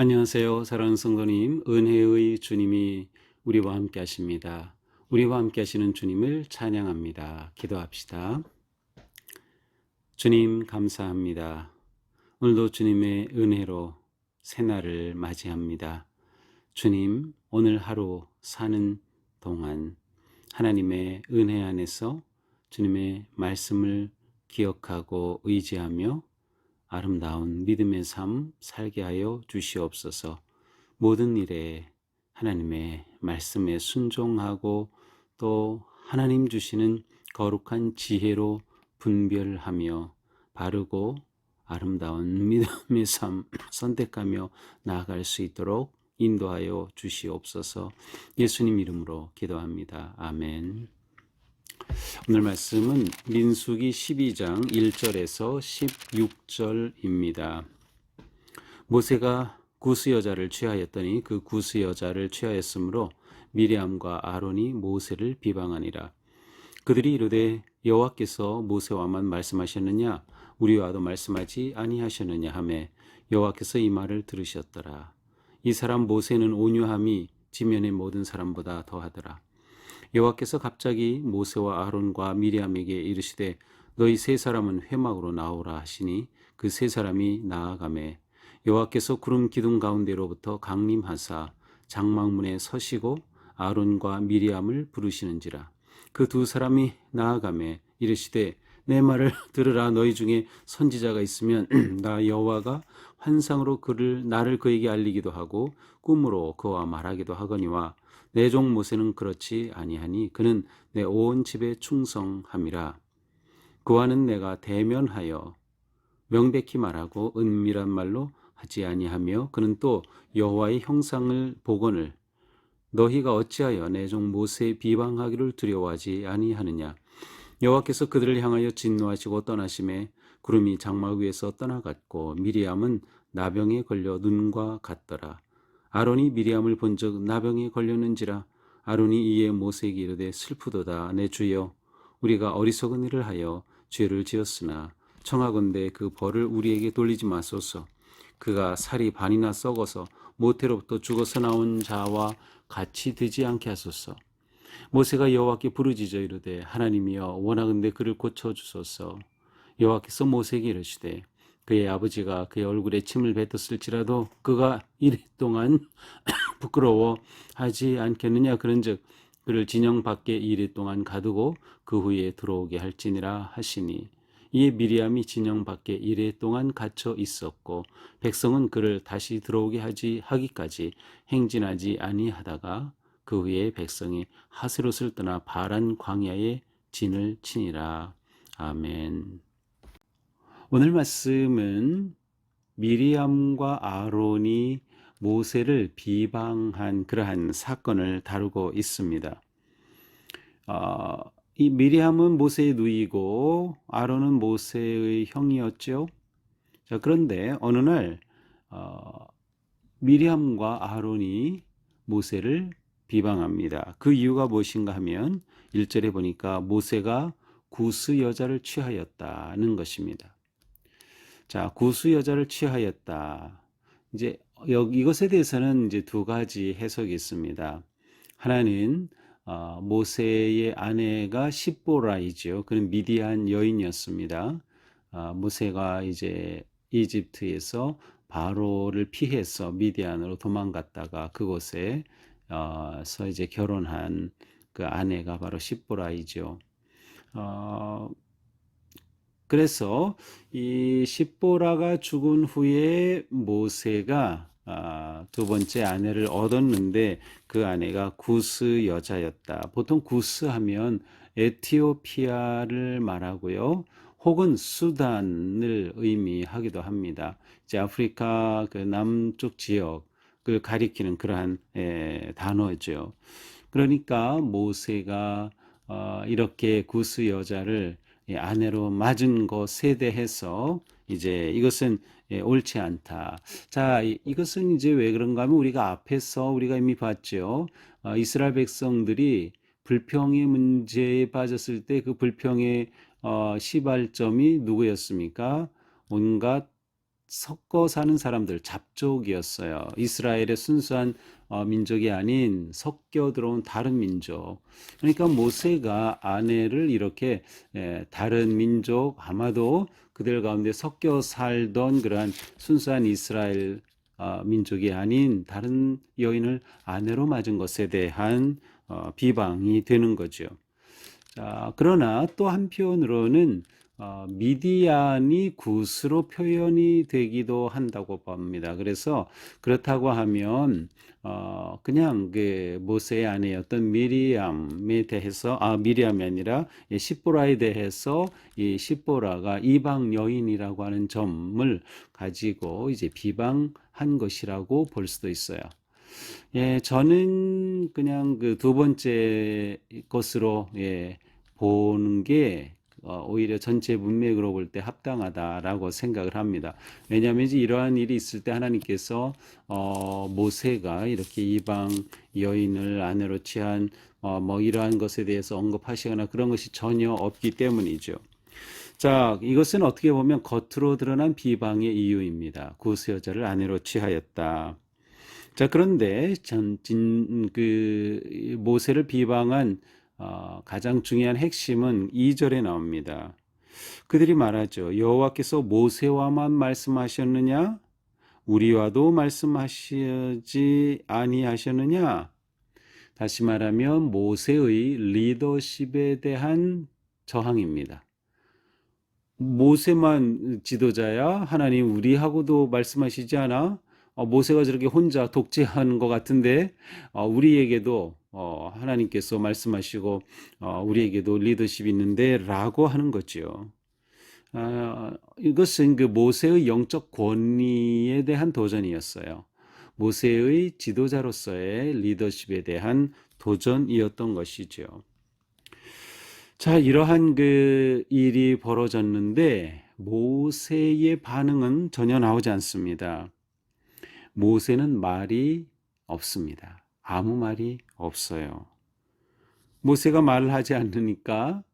안녕하세요. 사랑하는 성도님, 은혜의 주님이 우리와 함께 하십니다. 우리와 함께 하시는 주님을 찬양합니다. 기도합시다. 주님 감사합니다. 오늘도 주님의 은혜로 새날을 맞이합니다. 주님, 오늘 하루 사는 동안 하나님의 은혜 안에서 주님의 말씀을 기억하고 의지하며 아름다운 믿음의 삶 살게 하여 주시옵소서. 모든 일에 하나님의 말씀에 순종하고 또 하나님 주시는 거룩한 지혜로 분별하며 바르고 아름다운 믿음의 삶 선택하며 나아갈 수 있도록 인도하여 주시옵소서. 예수님 이름으로 기도합니다. 아멘. 오늘 말씀은 민수기 12장 1절에서 16절입니다. 모세가 구스 여자를 취하였더니 그 구스 여자를 취하였으므로 미리암과 아론이 모세를 비방하니라. 그들이 이르되 여호와께서 모세와만 말씀하셨느냐 우리와도 말씀하지 아니하셨느냐 하매 여호와께서 이 말을 들으셨더라. 이 사람 모세는 온유함이 지면의 모든 사람보다 더하더라. 여호와께서 갑자기 모세와 아론과 미리암에게 이르시되 너희 세 사람은 회막으로 나오라 하시니 그 세 사람이 나아가매 여호와께서 구름 기둥 가운데로부터 강림하사 장막문에 서시고 아론과 미리암을 부르시는지라. 그 두 사람이 나아가매 이르시되 내 말을 들으라. 너희 중에 선지자가 있으면 나 여호와가 환상으로 나를 그에게 알리기도 하고 꿈으로 그와 말하기도 하거니와 내 종 모세는 그렇지 아니하니 그는 내 온 집에 충성함이라. 그와는 내가 대면하여 명백히 말하고 은밀한 말로 하지 아니하며 그는 또 여호와의 형상을 보거늘 너희가 어찌하여 내 종 모세의 비방하기를 두려워하지 아니하느냐. 여호와께서 그들을 향하여 진노하시고 떠나심에 구름이 장막 위에서 떠나갔고 미리암은 나병에 걸려 눈과 같더라. 아론이 미리암을 본즉 나병에 걸렸는지라. 아론이 이에 모세에게 이르되 슬프도다. 내 주여 우리가 어리석은 일을 하여 죄를 지었으나 청하건대 그 벌을 우리에게 돌리지 마소서. 그가 살이 반이나 썩어서 모태로부터 죽어서 나온 자와 같이 되지 않게 하소서. 모세가 여호와께 부르짖어 이르되 하나님이여 원하건대 그를 고쳐주소서. 여호와께서 모세에게 이르시되 그의 아버지가 그의 얼굴에 침을 뱉었을지라도 그가 이래 동안 부끄러워하지 않겠느냐. 그런즉 그를 진영 밖에 이래 동안 가두고 그 후에 들어오게 할지니라 하시니 이에 미리암이 진영 밖에 이래 동안 갇혀 있었고 백성은 그를 다시 들어오게 하기까지 행진하지 아니하다가 그 후에 백성이 하스롯을 떠나 바란 광야에 진을 치니라. 아멘. 오늘 말씀은 미리암과 아론이 모세를 비방한 그러한 사건을 다루고 있습니다. 이 미리암은 모세의 누이고 아론은 모세의 형이었죠. 자, 그런데 어느 날 미리암과 아론이 모세를 비방합니다. 그 이유가 무엇인가 하면 1절에 보니까 모세가 구스 여자를 취하였다는 것입니다. 자, 구스 여자를 취하였다. 이제 이것에 대해서는 이제 두 가지 해석이 있습니다. 하나는 모세의 아내가 십보라이죠. 그는 미디안 여인이었습니다. 모세가 이제 이집트에서 바로를 피해서 미디안으로 도망갔다가 그곳에서 이제 결혼한 그 아내가 바로 십보라이죠. 그래서 이 십보라가 죽은 후에 모세가 두 번째 아내를 얻었는데 그 아내가 구스 여자였다. 보통 구스 하면 에티오피아를 말하고요. 혹은 수단을 의미하기도 합니다. 이제 아프리카 그 남쪽 지역을 가리키는 그러한 단어죠. 그러니까 모세가 이렇게 구스 여자를 아내로 맞은 것에 대해서 이제 이것은 옳지 않다. 자, 이것은 이제 왜 그런가 하면 우리가 앞에서 우리가 이미 봤죠. 이스라엘 백성들이 불평의 문제에 빠졌을 때 그 불평의 시발점이 누구였습니까? 온갖 섞어 사는 사람들, 잡족이었어요. 이스라엘의 순수한 민족이 아닌 섞여 들어온 다른 민족. 그러니까 모세가 아내를 이렇게 다른 민족, 아마도 그들 가운데 섞여 살던 그러한 순수한 이스라엘 민족이 아닌 다른 여인을 아내로 맞은 것에 대한 비방이 되는 거죠. 자, 그러나 또 한편으로는 미디안이 굿으로 표현이 되기도 한다고 봅니다. 그래서 그렇다고 하면 그냥 그 모세의 아내였던 미리암에 대해서 미리암이 아니라 십보라에 대해서 이 십보라가 이방 여인이라고 하는 점을 가지고 이제 비방한 것이라고 볼 수도 있어요. 예, 저는 그냥 그 두 번째 것으로 보는 게 오히려 전체 문맥으로 볼 때 합당하다라고 생각을 합니다. 왜냐하면 이제 이러한 일이 있을 때 하나님께서 모세가 이렇게 이방 여인을 아내로 취한 뭐 이러한 것에 대해서 언급하시거나 그런 것이 전혀 없기 때문이죠. 자, 이것은 어떻게 보면 겉으로 드러난 비방의 이유입니다. 구스 여자를 아내로 취하였다. 자, 그런데 모세를 비방한 가장 중요한 핵심은 2절에 나옵니다. 그들이 말하죠. 여호와께서 모세와만 말씀하셨느냐? 우리와도 말씀하시지 아니하셨느냐? 다시 말하면 모세의 리더십에 대한 저항입니다. 모세만 지도자야? 하나님 우리하고도 말씀하시지 않아? 모세가 저렇게 혼자 독재하는 것 같은데 우리에게도 하나님께서 말씀하시고 우리에게도 리더십이 있는데 라고 하는 거죠. 이것은 그 모세의 영적 권위에 대한 도전이었어요. 모세의 지도자로서의 리더십에 대한 도전이었던 것이죠. 자, 이러한 그 일이 벌어졌는데 모세의 반응은 전혀 나오지 않습니다. 모세는 말이 없습니다. 아무 말이 없어요. 모세가 말을 하지 않으니까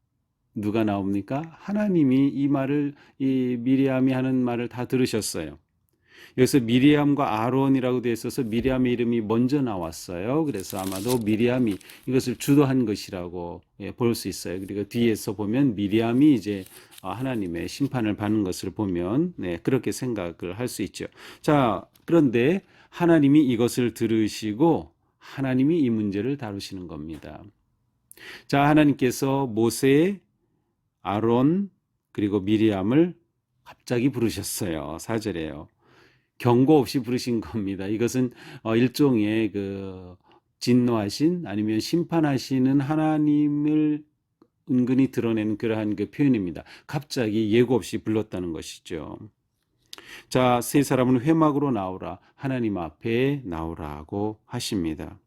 누가 나옵니까? 하나님이 이 미리암이 하는 말을 다 들으셨어요. 여기서 미리암과 아론이라고 되어 있어서 미리암의 이름이 먼저 나왔어요. 그래서 아마도 미리암이 이것을 주도한 것이라고 볼 수 있어요. 그리고 뒤에서 보면 미리암이 이제 하나님의 심판을 받는 것을 보면 그렇게 생각을 할 수 있죠. 자, 그런데 하나님이 이것을 들으시고 하나님이 이 문제를 다루시는 겁니다. 자, 하나님께서 모세, 아론 그리고 미리암을 갑자기 부르셨어요. 4절에요. 경고 없이 부르신 겁니다. 이것은 일종의 그 진노하신 아니면 심판하시는 하나님을 은근히 드러내는 그러한 그 표현입니다. 갑자기 예고 없이 불렀다는 것이죠. 자, 세 사람은 회막으로 나오라, 하나님 앞에 나오라고 하십니다.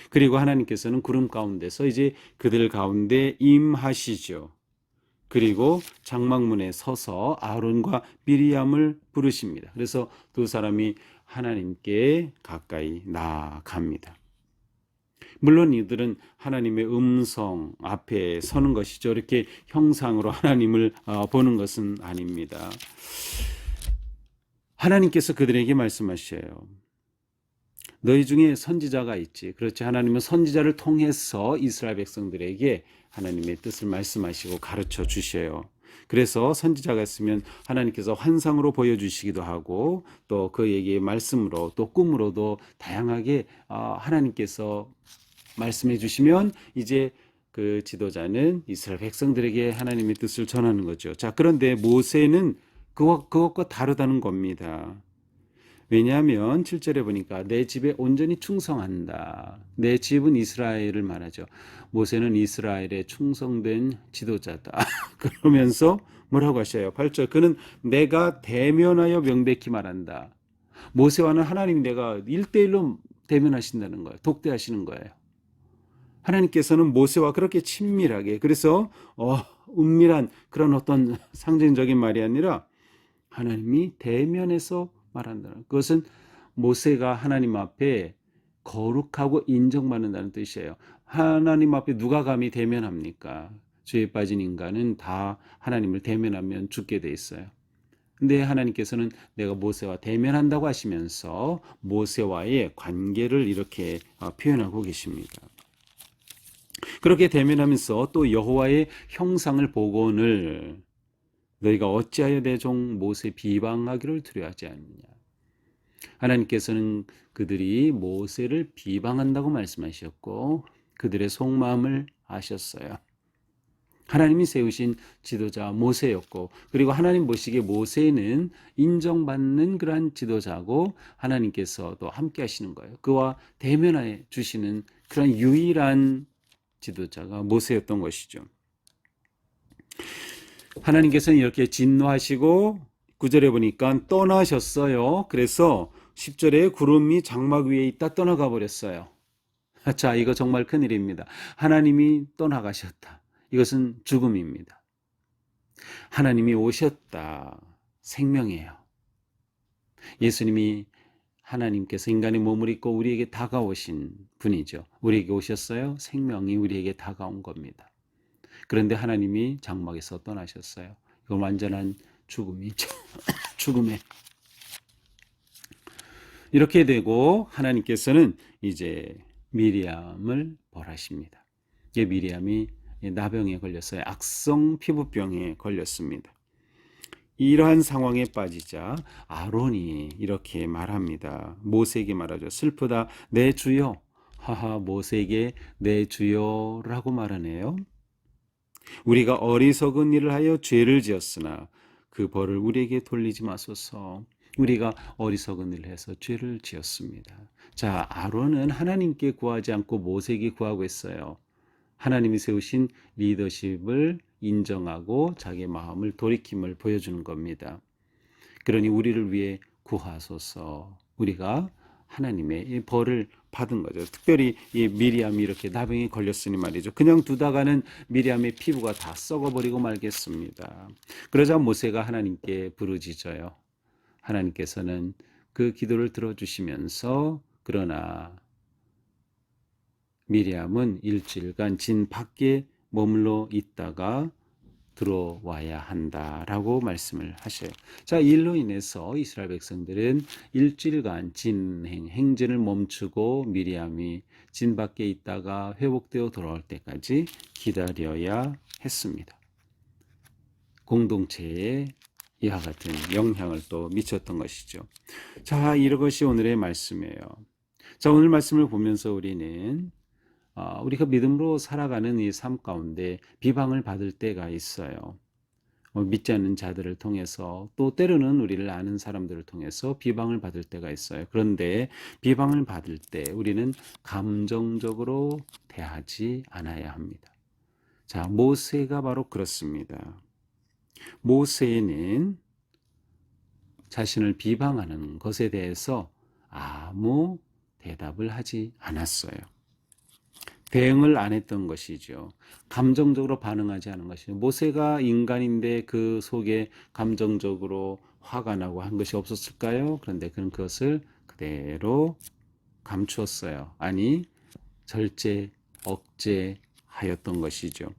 그리고 하나님께서는 구름 가운데서 이제 그들 가운데 임하시죠. 그리고 장막문에 서서 아론과 미리암을 부르십니다. 그래서 두 사람이 하나님께 가까이 나아갑니다. 물론 이들은 하나님의 음성 앞에 서는 것이죠. 이렇게 형상으로 하나님을 보는 것은 아닙니다. 하나님께서 그들에게 말씀하셔요. 너희 중에 선지자가 있지. 그렇지. 하나님은 선지자를 통해서 이스라엘 백성들에게 하나님의 뜻을 말씀하시고 가르쳐 주셔요. 그래서 선지자가 있으면 하나님께서 환상으로 보여주시기도 하고 또 그에게 말씀으로 또 꿈으로도 다양하게 하나님께서 말씀해 주시면 이제 그 지도자는 이스라엘 백성들에게 하나님의 뜻을 전하는 거죠. 자, 그런데 모세는 그것과 다르다는 겁니다. 왜냐하면 7절에 보니까 내 집에 온전히 충성한다. 내 집은 이스라엘을 말하죠. 모세는 이스라엘의 충성된 지도자다. 그러면서 뭐라고 하셔요? 8절 그는 내가 대면하여 명백히 말한다. 모세와는 하나님이 내가 1대1로 대면하신다는 거예요. 독대하시는 거예요. 하나님께서는 모세와 그렇게 친밀하게 그래서 은밀한 그런 어떤 상징적인 말이 아니라 하나님이 대면해서 말한다는 그것은 모세가 하나님 앞에 거룩하고 인정받는다는 뜻이에요. 하나님 앞에 누가 감히 대면합니까? 죄에 빠진 인간은 다 하나님을 대면하면 죽게 돼 있어요. 근데 하나님께서는 내가 모세와 대면한다고 하시면서 모세와의 관계를 이렇게 표현하고 계십니다. 그렇게 대면하면서 또 여호와의 형상을 보고는 너희가 어찌하여 내 종 모세 비방하기를 두려워하지 않느냐. 하나님께서는 그들이 모세를 비방한다고 말씀하셨고 그들의 속마음을 아셨어요. 하나님이 세우신 지도자 모세였고, 그리고 하나님 보시기에 모세는 인정받는 그러한 지도자고 하나님께서도 함께 하시는 거예요. 그와 대면해 주시는 그런 유일한 지도자가 모세였던 것이죠. 하나님께서는 이렇게 진노하시고 9절에 보니까 떠나셨어요. 그래서 10절에 구름이 장막 위에 있다 떠나가 버렸어요. 자, 이거 정말 큰일입니다. 하나님이 떠나가셨다. 이것은 죽음입니다. 하나님이 오셨다. 생명이에요. 예수님이 하나님께서 인간의 몸을 입고 우리에게 다가오신 분이죠. 우리에게 오셨어요. 생명이 우리에게 다가온 겁니다. 그런데 하나님이 장막에서 떠나셨어요. 이건 완전한 죽음이죠. 죽음에. 이렇게 되고 하나님께서는 이제 미리암을 벌하십니다. 이 미리암이 나병에 걸렸어요. 악성 피부병에 걸렸습니다. 이러한 상황에 빠지자 아론이 이렇게 말합니다. 모세에게 말하죠. 슬프다 내 주여. 하하, 모세에게 내 주여라고 말하네요. 우리가 어리석은 일을 하여 죄를 지었으나 그 벌을 우리에게 돌리지 마소서. 우리가 어리석은 일을 해서 죄를 지었습니다. 자, 아론은 하나님께 구하지 않고 모세에게 구하고 있어요. 하나님이 세우신 리더십을 인정하고 자기의 마음을 돌이킴을 보여주는 겁니다. 그러니 우리를 위해 구하소서. 우리가 하나님의 이 벌을 받은 거죠. 특별히 이 미리암이 이렇게 나병에 걸렸으니 말이죠. 그냥 두다가는 미리암의 피부가 다 썩어버리고 말겠습니다. 그러자 모세가 하나님께 부르짖어요. 하나님께서는 그 기도를 들어주시면서 그러나 미리암은 일주일간 진 밖에 머물러 있다가 들어와야 한다라고 말씀을 하셔요. 자, 일로 인해서 이스라엘 백성들은 일주일간 행진을 멈추고 미리암이 진 밖에 있다가 회복되어 돌아올 때까지 기다려야 했습니다. 공동체에 이와 같은 영향을 또 미쳤던 것이죠. 자, 이것이 오늘의 말씀이에요. 자, 오늘 말씀을 보면서 우리가 믿음으로 살아가는 이 삶 가운데 비방을 받을 때가 있어요. 믿지 않는 자들을 통해서 또 때로는 우리를 아는 사람들을 통해서 비방을 받을 때가 있어요. 그런데 비방을 받을 때 우리는 감정적으로 대하지 않아야 합니다. 자, 모세가 바로 그렇습니다. 모세는 자신을 비방하는 것에 대해서 아무 대답을 하지 않았어요. 대응을 안 했던 것이죠. 감정적으로 반응하지 않은 것이죠. 모세가 인간인데 그 속에 감정적으로 화가 나고 한 것이 없었을까요? 그런데 그는 그것을 그대로 감추었어요. 아니, 절제, 억제하였던 것이죠.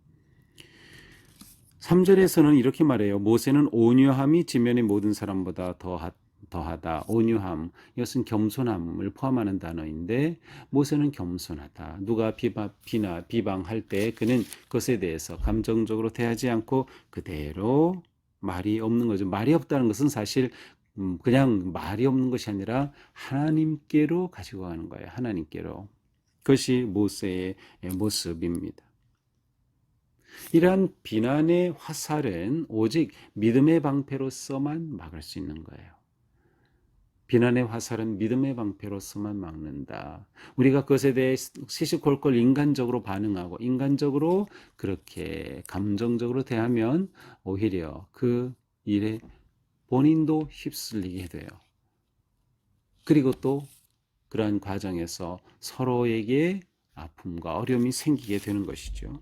3절에서는 이렇게 말해요. 모세는 온유함이 지면의 모든 사람보다 더하다. 온유함, 이것은 겸손함을 포함하는 단어인데 모세는 겸손하다. 누가 비방할 때 그는 그것에 대해서 감정적으로 대하지 않고 그대로 말이 없는 거죠. 말이 없다는 것은 사실 그냥 말이 없는 것이 아니라 하나님께로 가지고 가는 거예요. 하나님께로. 그것이 모세의 모습입니다. 이러한 비난의 화살은 오직 믿음의 방패로서만 막을 수 있는 거예요. 비난의 화살은 믿음의 방패로서만 막는다. 우리가 그것에 대해 시시콜콜 인간적으로 반응하고 인간적으로 그렇게 감정적으로 대하면 오히려 그 일에 본인도 휩쓸리게 돼요. 그리고 또 그러한 과정에서 서로에게 아픔과 어려움이 생기게 되는 것이죠.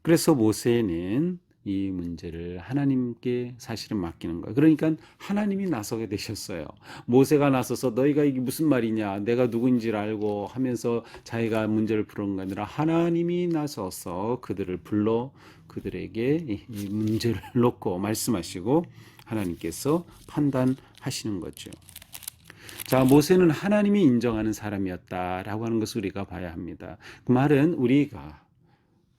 그래서 모세는 이 문제를 하나님께 사실은 맡기는 거예요. 그러니까 하나님이 나서게 되셨어요. 모세가 나서서 너희가 이게 무슨 말이냐, 내가 누구인지를 알고 하면서 자기가 문제를 푸는 게 아니라 하나님이 나서서 그들을 불러 그들에게 이 문제를 놓고 말씀하시고 하나님께서 판단하시는 거죠. 자, 모세는 하나님이 인정하는 사람이었다라고 하는 것을 우리가 봐야 합니다. 그 말은 우리가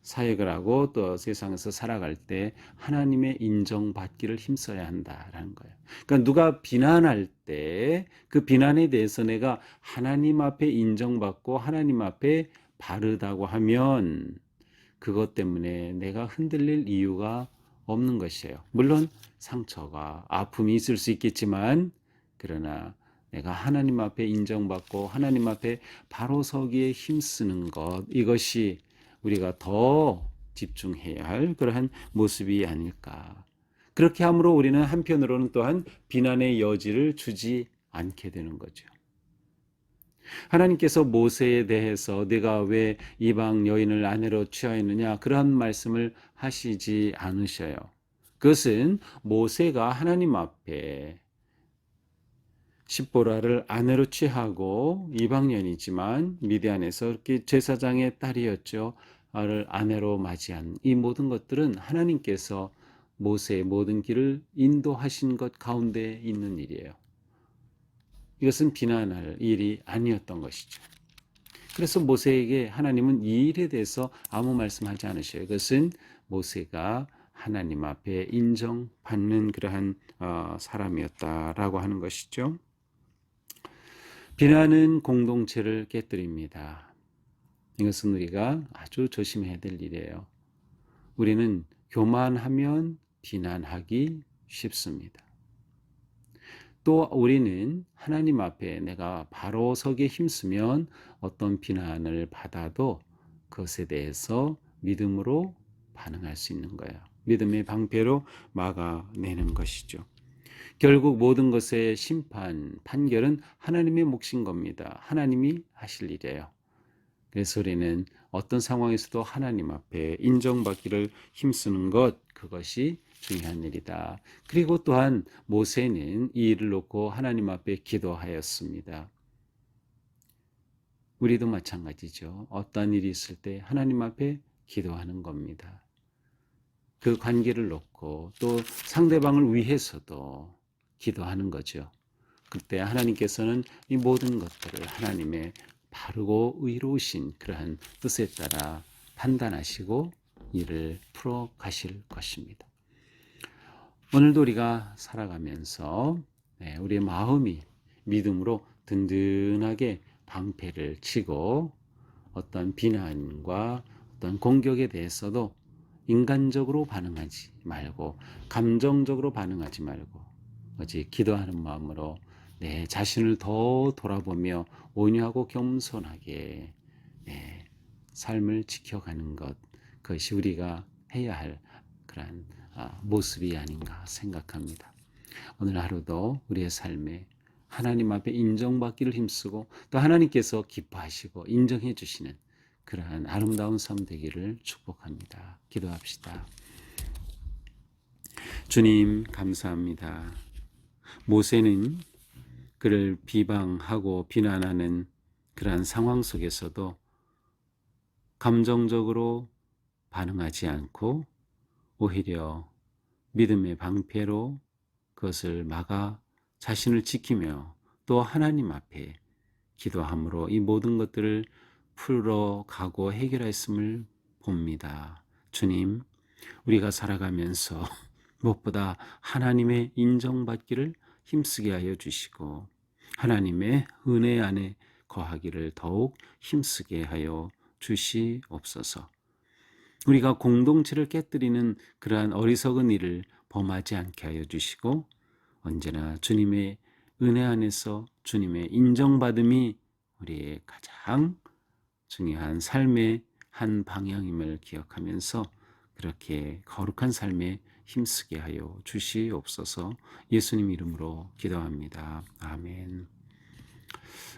사역을 하고 또 세상에서 살아갈 때 하나님의 인정받기를 힘써야 한다라는 거예요. 그러니까 누가 비난할 때 그 비난에 대해서 내가 하나님 앞에 인정받고 하나님 앞에 바르다고 하면 그것 때문에 내가 흔들릴 이유가 없는 것이에요. 물론 상처가 아픔이 있을 수 있겠지만 그러나 내가 하나님 앞에 인정받고 하나님 앞에 바로 서기에 힘쓰는 것, 이것이 우리가 더 집중해야 할 그러한 모습이 아닐까. 그렇게 함으로 우리는 한편으로는 또한 비난의 여지를 주지 않게 되는 거죠. 하나님께서 모세에 대해서 네가 왜 이방 여인을 아내로 취하였느냐 그러한 말씀을 하시지 않으셔요. 그것은 모세가 하나님 앞에 십보라를 아내로 취하고 이방년이지만 미디안에서 이렇게 제사장의 딸이었죠. 를 아내로 맞이한 이 모든 것들은 하나님께서 모세의 모든 길을 인도하신 것 가운데 있는 일이에요. 이것은 비난할 일이 아니었던 것이죠. 그래서 모세에게 하나님은 이 일에 대해서 아무 말씀하지 않으셔요. 그것은 모세가 하나님 앞에 인정받는 그러한 사람이었다라고 하는 것이죠. 비난은 공동체를 깨뜨립니다. 이것은 우리가 아주 조심해야 될 일이에요. 우리는 교만하면 비난하기 쉽습니다. 또 우리는 하나님 앞에 내가 바로 서기에 힘쓰면 어떤 비난을 받아도 그것에 대해서 믿음으로 반응할 수 있는 거예요. 믿음의 방패로 막아내는 것이죠. 결국 모든 것의 심판, 판결은 하나님의 몫인 겁니다. 하나님이 하실 일이에요. 그래서 우리는 어떤 상황에서도 하나님 앞에 인정받기를 힘쓰는 것, 그것이 중요한 일이다. 그리고 또한 모세는 이 일을 놓고 하나님 앞에 기도하였습니다. 우리도 마찬가지죠. 어떤 일이 있을 때 하나님 앞에 기도하는 겁니다. 그 관계를 놓고 또 상대방을 위해서도 기도하는 거죠. 그때 하나님께서는 이 모든 것들을 하나님의 바르고 의로우신 그러한 뜻에 따라 판단하시고 일을 풀어 가실 것입니다. 오늘도 우리가 살아가면서 우리의 마음이 믿음으로 든든하게 방패를 치고 어떤 비난과 어떤 공격에 대해서도 인간적으로 반응하지 말고 감정적으로 반응하지 말고 오직 기도하는 마음으로 내 자신을 더 돌아보며 온유하고 겸손하게 삶을 지켜가는 것, 그것이 우리가 해야 할 그러한 모습이 아닌가 생각합니다. 오늘 하루도 우리의 삶에 하나님 앞에 인정받기를 힘쓰고 또 하나님께서 기뻐하시고 인정해 주시는 그러한 아름다운 삶 되기를 축복합니다. 기도합시다. 주님 감사합니다. 모세는 그를 비방하고 비난하는 그러한 상황 속에서도 감정적으로 반응하지 않고 오히려 믿음의 방패로 그것을 막아 자신을 지키며 또 하나님 앞에 기도함으로 이 모든 것들을 풀어가고 해결했음을 봅니다. 주님, 우리가 살아가면서 무엇보다 하나님의 인정받기를 힘쓰게 하여 주시고 하나님의 은혜 안에 거하기를 더욱 힘쓰게 하여 주시옵소서. 우리가 공동체를 깨뜨리는 그러한 어리석은 일을 범하지 않게 하여 주시고 언제나 주님의 은혜 안에서 주님의 인정받음이 우리의 가장 중요한 삶의 한 방향임을 기억하면서 그렇게 거룩한 삶에 힘쓰게 하여 주시옵소서. 예수님 이름으로 기도합니다. 아멘.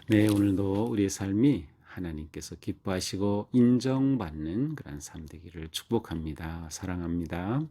네, 오늘도 우리의 삶이 하나님께서 기뻐하시고 인정받는 그런 삶 되기를 축복합니다. 사랑합니다.